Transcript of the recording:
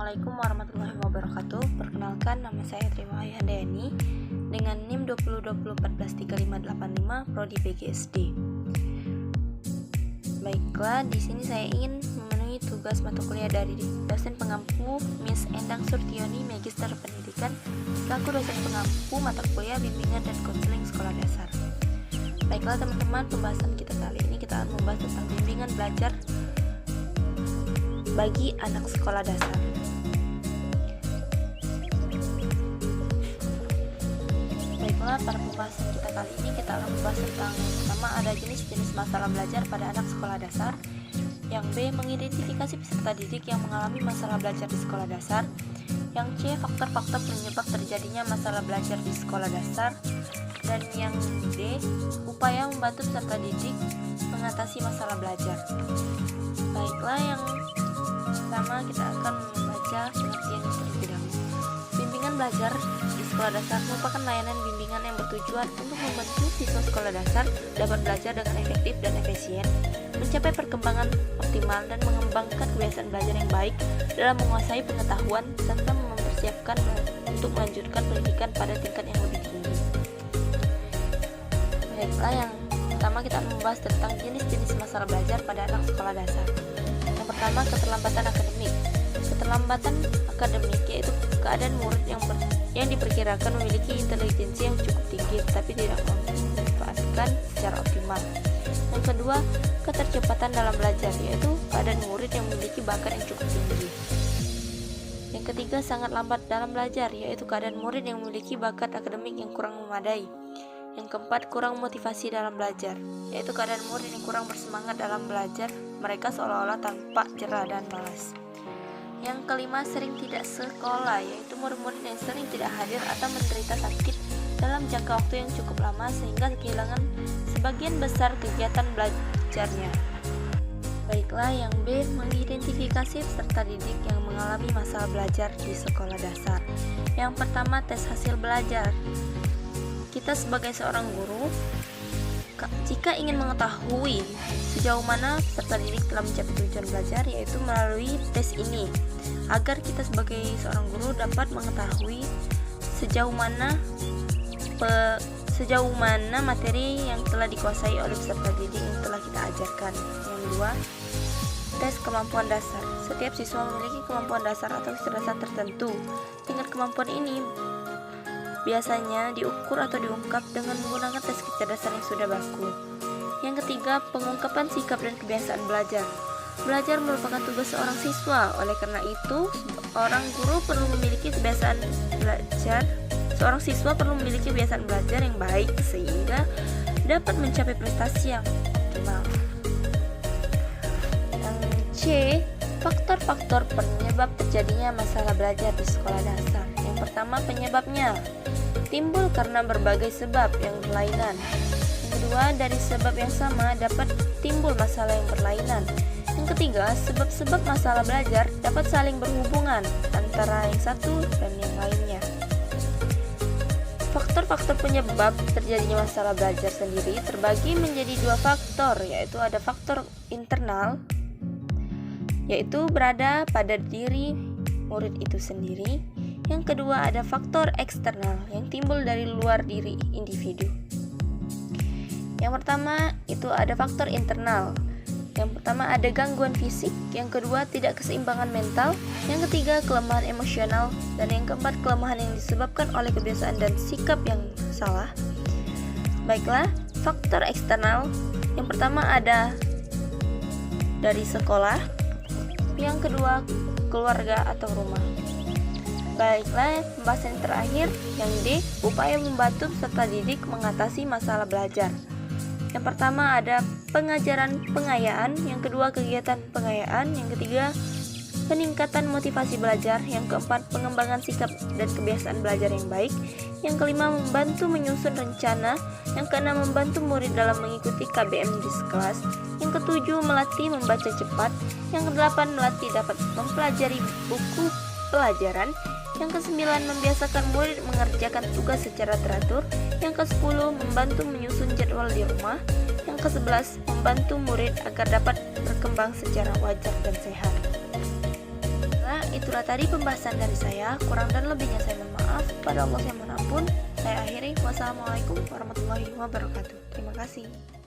Assalamualaikum warahmatullahi wabarakatuh. Perkenalkan, nama saya Trimahi Handayani dengan NIM 2020143585 Prodi PGSD. Baiklah, di sini saya ingin memenuhi tugas mata kuliah dari dosen pengampu Miss Endang Surtioni, Magister Pendidikan, selaku dosen pengampu mata kuliah bimbingan dan konseling sekolah dasar. Baiklah teman-teman, pembahasan kita kali ini kita akan membahas tentang bimbingan belajar bagi anak sekolah dasar. Baiklah, pada pembahasan kita kali ini kita akan membahas tentang pertama ada jenis-jenis masalah belajar pada anak sekolah dasar. Yang B, mengidentifikasi peserta didik yang mengalami masalah belajar di sekolah dasar. Yang C, faktor-faktor penyebab terjadinya masalah belajar di sekolah dasar. Dan yang D, upaya membantu peserta didik mengatasi masalah belajar. Baiklah, yang pertama kita akan membaca pengertian terlebih dahulu. Bimbingan belajar di sekolah dasar merupakan layanan bimbingan yang bertujuan untuk membantu siswa sekolah dasar dapat belajar dengan efektif dan efisien, mencapai perkembangan optimal dan mengembangkan kebiasaan belajar yang baik dalam menguasai pengetahuan serta mempersiapkan untuk melanjutkan pendidikan pada tingkat yang lebih tinggi. Baiklah, yang pertama kita akan membahas tentang jenis-jenis masalah belajar pada anak sekolah dasar. Yang pertama, keterlambatan akademik. Keterlambatan akademik yaitu keadaan murid yang diperkirakan memiliki intelijensi yang cukup tinggi tetapi tidak mampu memanfaatkan secara optimal. Yang kedua, ketercepatan dalam belajar yaitu keadaan murid yang memiliki bakat yang cukup tinggi. Yang ketiga, sangat lambat dalam belajar yaitu keadaan murid yang memiliki bakat akademik yang kurang memadai. Yang keempat, kurang motivasi dalam belajar, yaitu keadaan murid yang kurang bersemangat dalam belajar, mereka seolah-olah tampak jerah dan malas. Yang kelima, sering tidak sekolah, yaitu murid-murid yang sering tidak hadir atau menderita sakit dalam jangka waktu yang cukup lama sehingga kehilangan sebagian besar kegiatan belajarnya. Baiklah, yang B, mengidentifikasi peserta didik yang mengalami masalah belajar di sekolah dasar. Yang pertama, tes hasil belajar. Kita sebagai seorang guru, jika ingin mengetahui sejauh mana peserta didik telah mencapai tujuan belajar, yaitu melalui tes ini, agar kita sebagai seorang guru dapat mengetahui sejauh mana materi yang telah dikuasai oleh peserta didik yang telah kita ajarkan. Yang kedua, tes kemampuan dasar. Setiap siswa memiliki kemampuan dasar atau kecerdasan tertentu. Tingkat kemampuan ini biasanya diukur atau diungkap dengan menggunakan tes kecerdasan yang sudah baku. Yang ketiga, pengungkapan sikap dan kebiasaan belajar. Belajar merupakan tugas seorang siswa, oleh karena itu, seorang guru perlu memiliki kebiasaan belajar. Seorang siswa perlu memiliki kebiasaan belajar yang baik sehingga dapat mencapai prestasi yang optimal. Yang C, faktor-faktor penyebab terjadinya masalah belajar di sekolah dasar. Yang pertama, penyebabnya timbul karena berbagai sebab yang berlainan. Yang kedua, dari sebab yang sama dapat timbul masalah yang berlainan. Yang ketiga, sebab-sebab masalah belajar dapat saling berhubungan antara yang satu dan yang lainnya. Faktor-faktor penyebab terjadinya masalah belajar sendiri terbagi menjadi dua faktor, yaitu ada faktor internal, yaitu berada pada diri murid itu sendiri. Yang kedua, ada faktor eksternal yang timbul dari luar diri individu. Yang pertama itu ada faktor internal. Yang pertama ada gangguan fisik, yang kedua tidak keseimbangan mental, yang ketiga kelemahan emosional, dan yang keempat kelemahan yang disebabkan oleh kebiasaan dan sikap yang salah. Baiklah, faktor eksternal yang pertama ada dari sekolah, yang kedua keluarga atau rumah. Baiklah, pembahasan terakhir yang D, upaya membantu peserta didik mengatasi masalah belajar. Yang pertama ada pengajaran pengayaan, yang kedua kegiatan pengayaan, yang ketiga peningkatan motivasi belajar, yang keempat pengembangan sikap dan kebiasaan belajar yang baik, yang kelima membantu menyusun rencana, yang keenam membantu murid dalam mengikuti KBM di kelas, yang ketujuh melatih membaca cepat, yang kedelapan melatih dapat mempelajari buku pelajaran, yang ke-9 membiasakan murid mengerjakan tugas secara teratur, yang ke-10 membantu menyusun jadwal di rumah, yang ke-11 membantu murid agar dapat berkembang secara wajar dan sehat. Nah, itulah tadi pembahasan dari saya. Kurang dan lebihnya saya mohon maaf. Pada Allah saya mohon ampun. Saya akhiri. Wassalamualaikum warahmatullahi wabarakatuh. Terima kasih.